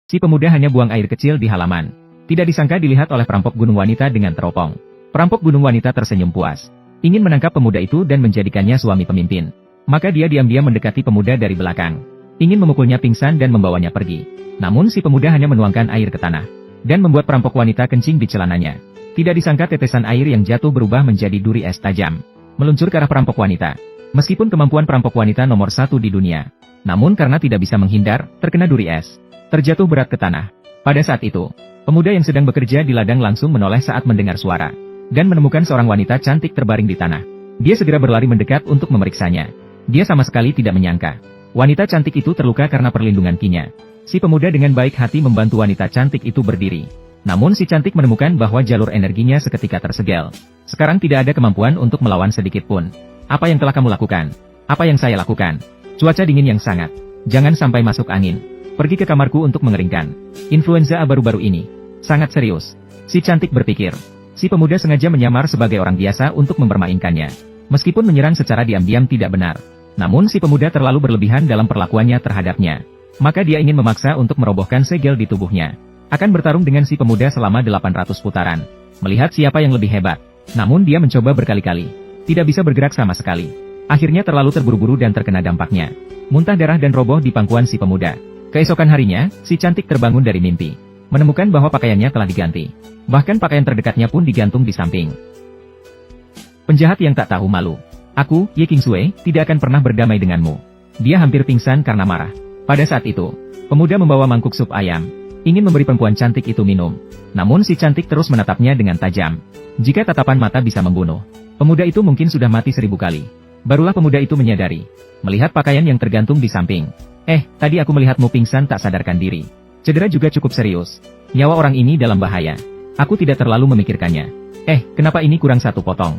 Si pemuda hanya buang air kecil di halaman. Tidak disangka dilihat oleh perampok gunung wanita dengan teropong. Perampok gunung wanita tersenyum puas. Ingin menangkap pemuda itu dan menjadikannya suami pemimpin. Maka dia diam-diam mendekati pemuda dari belakang. Ingin memukulnya pingsan dan membawanya pergi. Namun si pemuda hanya menuangkan air ke tanah. Dan membuat perampok wanita kencing di celananya. Tidak disangka tetesan air yang jatuh berubah menjadi duri es tajam. Meluncur ke arah perampok wanita. Meskipun kemampuan perampok wanita nomor 1 di dunia. Namun karena tidak bisa menghindar, terkena duri es. Terjatuh berat ke tanah. Pada saat itu, pemuda yang sedang bekerja di ladang langsung menoleh saat mendengar suara. Dan menemukan seorang wanita cantik terbaring di tanah. Dia segera berlari mendekat untuk memeriksanya. Dia sama sekali tidak menyangka. Wanita cantik itu terluka karena perlindungan Ki-nya. Si pemuda dengan baik hati membantu wanita cantik itu berdiri. Namun si cantik menemukan bahwa jalur energinya seketika tersegel. Sekarang tidak ada kemampuan untuk melawan sedikit pun. Apa yang telah kamu lakukan? Apa yang saya lakukan? Cuaca dingin yang sangat. Jangan sampai masuk angin. Pergi ke kamarku untuk mengeringkan. Influenza baru-baru ini. Sangat serius. Si cantik berpikir. Si pemuda sengaja menyamar sebagai orang biasa untuk mempermainkannya. Meskipun menyerang secara diam-diam tidak benar. Namun si pemuda terlalu berlebihan dalam perlakuannya terhadapnya. Maka dia ingin memaksa untuk merobohkan segel di tubuhnya. Akan bertarung dengan si pemuda selama 800 putaran. Melihat siapa yang lebih hebat. Namun dia mencoba berkali-kali. Tidak bisa bergerak sama sekali. Akhirnya terlalu terburu-buru dan terkena dampaknya. Muntah darah dan roboh di pangkuan si pemuda. Keesokan harinya, si cantik terbangun dari mimpi. Menemukan bahwa pakaiannya telah diganti. Bahkan pakaian terdekatnya pun digantung di samping. Penjahat yang tak tahu malu. Aku, Ye Qingsui, tidak akan pernah berdamai denganmu. Dia hampir pingsan karena marah. Pada saat itu, pemuda membawa mangkuk sup ayam. Ingin memberi perempuan cantik itu minum. Namun si cantik terus menatapnya dengan tajam. Jika tatapan mata bisa membunuh, pemuda itu mungkin sudah mati 1000 kali. Barulah pemuda itu menyadari. Melihat pakaian yang tergantung di samping. Tadi aku melihatmu pingsan tak sadarkan diri. Cedera juga cukup serius. Nyawa orang ini dalam bahaya. Aku tidak terlalu memikirkannya. Kenapa ini kurang 1 potong?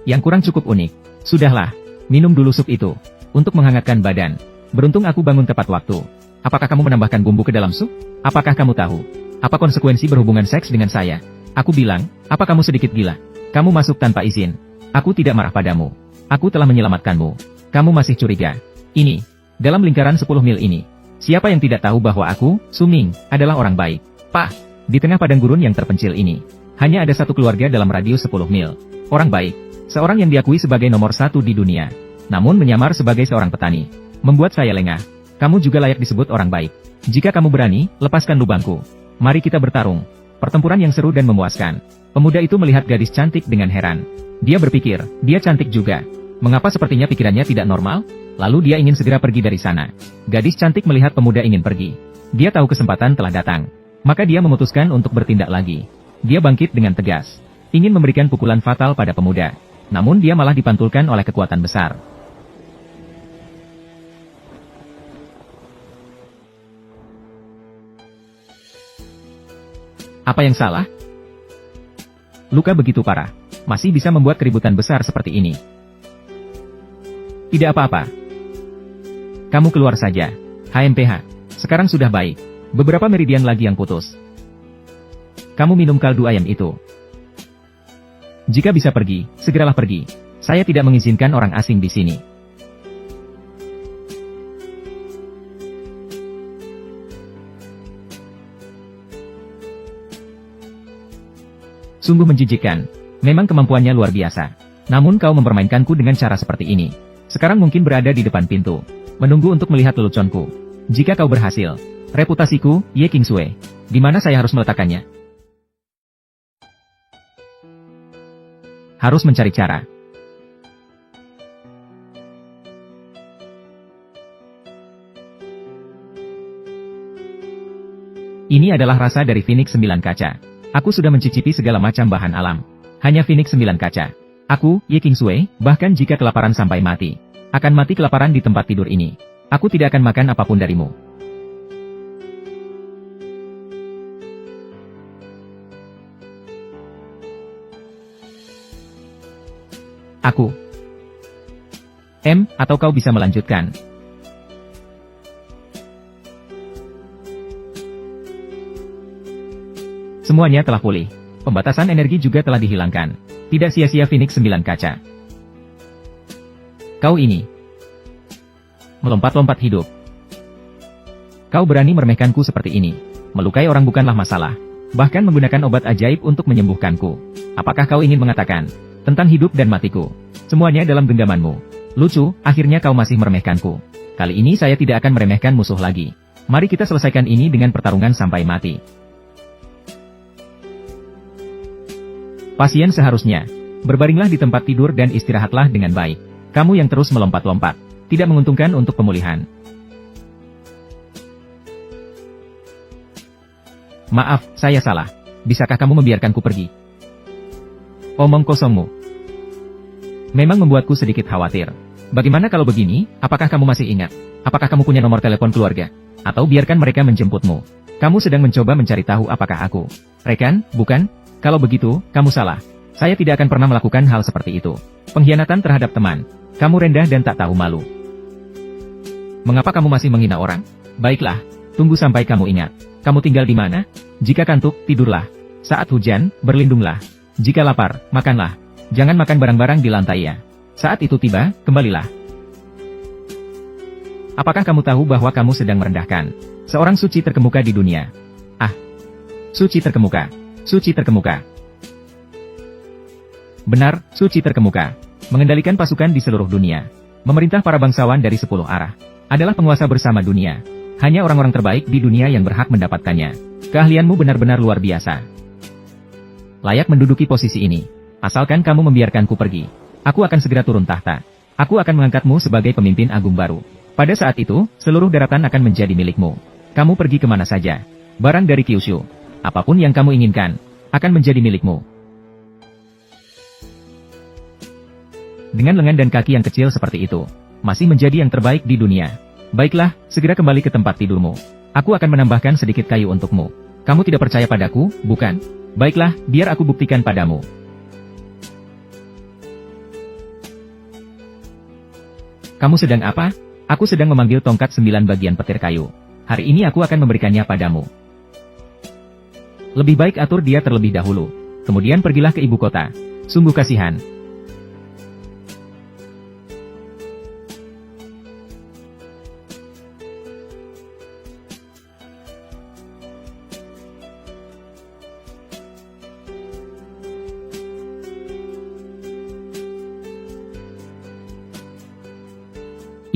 Yang kurang cukup unik. Sudahlah, minum dulu sup itu. Untuk menghangatkan badan. Beruntung aku bangun tepat waktu. Apakah kamu menambahkan bumbu ke dalam sup? Apakah kamu tahu? Apa konsekuensi berhubungan seks dengan saya? Aku bilang, apa kamu sedikit gila? Kamu masuk tanpa izin. Aku tidak marah padamu. Aku telah menyelamatkanmu. Kamu masih curiga. Ini. Dalam lingkaran 10 mil ini, siapa yang tidak tahu bahwa aku, Su Ming, adalah orang baik? Pak, di tengah padang gurun yang terpencil ini, hanya ada satu keluarga dalam radius 10 mil. Orang baik, seorang yang diakui sebagai nomor 1 di dunia, namun menyamar sebagai seorang petani. Membuat saya lengah. Kamu juga layak disebut orang baik. Jika kamu berani, lepaskan lubangku. Mari kita bertarung. Pertempuran yang seru dan memuaskan. Pemuda itu melihat gadis cantik dengan heran. Dia berpikir, dia cantik juga. Mengapa sepertinya pikirannya tidak normal? Lalu dia ingin segera pergi dari sana. Gadis cantik melihat pemuda ingin pergi. Dia tahu kesempatan telah datang. Maka dia memutuskan untuk bertindak lagi. Dia bangkit dengan tegas. Ingin memberikan pukulan fatal pada pemuda. Namun dia malah dipantulkan oleh kekuatan besar. Apa yang salah? Luka begitu parah. Masih bisa membuat keributan besar seperti ini. Tidak apa-apa. Kamu keluar saja. HMPH. Sekarang sudah baik. Beberapa meridian lagi yang putus. Kamu minum kaldu ayam itu. Jika bisa pergi, segeralah pergi. Saya tidak mengizinkan orang asing di sini. Sungguh menjijikkan. Memang kemampuannya luar biasa. Namun kau mempermainkanku dengan cara seperti ini. Sekarang mungkin berada di depan pintu. Menunggu untuk melihat leluconku. Jika kau berhasil, reputasiku, Ye Qingsui, di mana saya harus meletakkannya? Harus mencari cara. Ini adalah rasa dari Phoenix 9 kaca. Aku sudah mencicipi segala macam bahan alam. Hanya Phoenix 9 kaca. Aku, Ye Qingsui, bahkan jika kelaparan sampai mati. Akan mati kelaparan di tempat tidur ini. Aku tidak akan makan apapun darimu. Aku. Atau kau bisa melanjutkan. Semuanya telah pulih. Pembatasan energi juga telah dihilangkan. Tidak sia-sia Phoenix 9 kaca. Kau ini. Melompat-lompat hidup. Kau berani meremehkanku seperti ini. Melukai orang bukanlah masalah. Bahkan menggunakan obat ajaib untuk menyembuhkanku. Apakah kau ingin mengatakan tentang hidup dan matiku? Semuanya dalam genggamanmu. Lucu, akhirnya kau masih meremehkanku. Kali ini saya tidak akan meremehkan musuh lagi. Mari kita selesaikan ini dengan pertarungan sampai mati. Pasien seharusnya berbaringlah di tempat tidur dan istirahatlah dengan baik. Kamu yang terus melompat-lompat, tidak menguntungkan untuk pemulihan. Maaf, saya salah. Bisakah kamu membiarkanku pergi? Omong kosongmu memang membuatku sedikit khawatir. Bagaimana kalau begini, apakah kamu masih ingat? Apakah kamu punya nomor telepon keluarga? Atau biarkan mereka menjemputmu? Kamu sedang mencoba mencari tahu apakah aku rekan, bukan? Kalau begitu, kamu salah. Saya tidak akan pernah melakukan hal seperti itu. Pengkhianatan terhadap teman. Kamu rendah dan tak tahu malu. Mengapa kamu masih menghina orang? Baiklah, tunggu sampai kamu ingat. Kamu tinggal di mana? Jika kantuk, tidurlah. Saat hujan, berlindunglah. Jika lapar, makanlah. Jangan makan barang-barang di lantai ya. Saat itu tiba, kembalilah. Apakah kamu tahu bahwa kamu sedang merendahkan seorang suci terkemuka di dunia? Ah, suci terkemuka. Suci terkemuka. Benar, suci terkemuka. Mengendalikan pasukan di seluruh dunia. Memerintah para bangsawan dari 10 arah. Adalah penguasa bersama dunia. Hanya orang-orang terbaik di dunia yang berhak mendapatkannya. Keahlianmu benar-benar luar biasa. Layak menduduki posisi ini. Asalkan kamu membiarkanku pergi. Aku akan segera turun tahta. Aku akan mengangkatmu sebagai pemimpin agung baru. Pada saat itu, seluruh daratan akan menjadi milikmu. Kamu pergi kemana saja. Barang dari Kyushu. Apapun yang kamu inginkan, akan menjadi milikmu. Dengan lengan dan kaki yang kecil seperti itu, masih menjadi yang terbaik di dunia. Baiklah, segera kembali ke tempat tidurmu. Aku akan menambahkan sedikit kayu untukmu. Kamu tidak percaya padaku, bukan? Baiklah, biar aku buktikan padamu. Kamu sedang apa? Aku sedang memanggil tongkat 9 bagian petir kayu. Hari ini aku akan memberikannya padamu. Lebih baik atur dia terlebih dahulu. Kemudian pergilah ke ibu kota. Sungguh kasihan.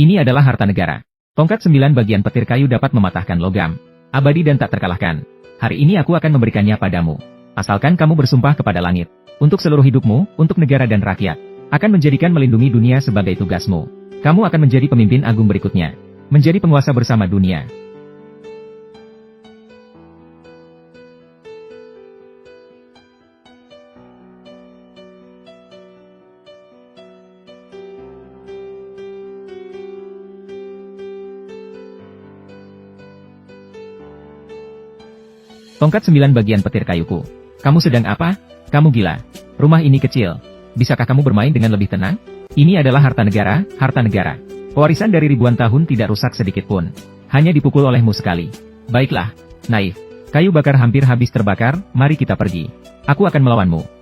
Ini adalah harta negara. Tongkat 9 bagian petir kayu dapat mematahkan logam. Abadi dan tak terkalahkan. Hari ini aku akan memberikannya padamu. Asalkan kamu bersumpah kepada langit. Untuk seluruh hidupmu, untuk negara dan rakyat. Akan menjadikan melindungi dunia sebagai tugasmu. Kamu akan menjadi pemimpin agung berikutnya. Menjadi penguasa bersama dunia. Tongkat 9 bagian petir kayuku. Kamu sedang apa? Kamu gila. Rumah ini kecil. Bisakah kamu bermain dengan lebih tenang? Ini adalah harta negara, harta negara. Pewarisan dari ribuan tahun tidak rusak sedikit pun. Hanya dipukul olehmu sekali. Baiklah, naif. Kayu bakar hampir habis terbakar, mari kita pergi. Aku akan melawanmu.